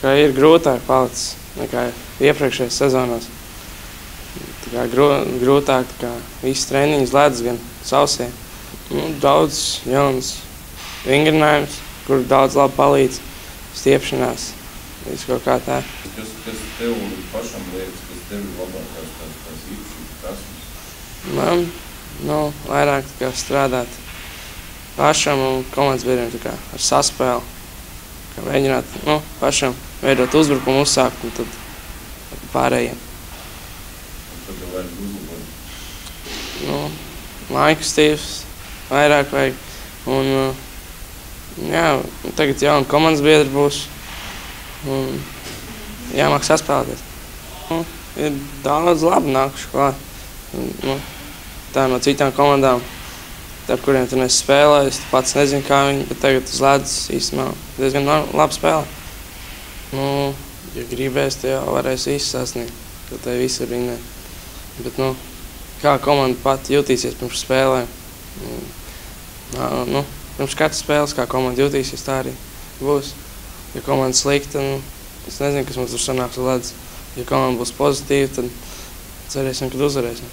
kā ir grūtāk palicis nekā iepriekšējās sezonās. Tā kā grūtāk, tā kā visas treniņas ledus gan sausie. Daudz jaunas vingrinājums, kur daudz labi palīdz stiepšanās. Viss kaut kā tā. Kas tev pašam liekas, kas tev ir labākās tās īpašības prasmes? Man, vairāk tā kā strādāt pašam un komandas biedriem tā kā ar saspēli. Kā mēģināt, pašam veidot uzbrukumu, uzsākt un tad pārējiem. Un tad tev vajag uzlabot? Mājkustīvs vairāk vajag. Un, tagad jauni komandas biedri būs. Un jāmāk saspēlēties. Ir daudz labi nākuši klāt. Tā no citām komandām, ar kuriem tu nesi spēlējis, tu pats nezini, kā viņi, bet tagad uz ledus īstenībā diezgan labi spēlē. Ja gribēs, tu jau varēsi visu sasniegt, ka tev visi ir rinē. Bet, kā komanda pati jutīsies pirms spēlēm. Pirms katras spēles, kā komanda jutīsies, tā arī būs. Ja komanda slikta, es nezinu, kas mums tur sanāks uz ledus. Ja komanda būs pozitīva, tad cerēsim, kad uzvarēsim.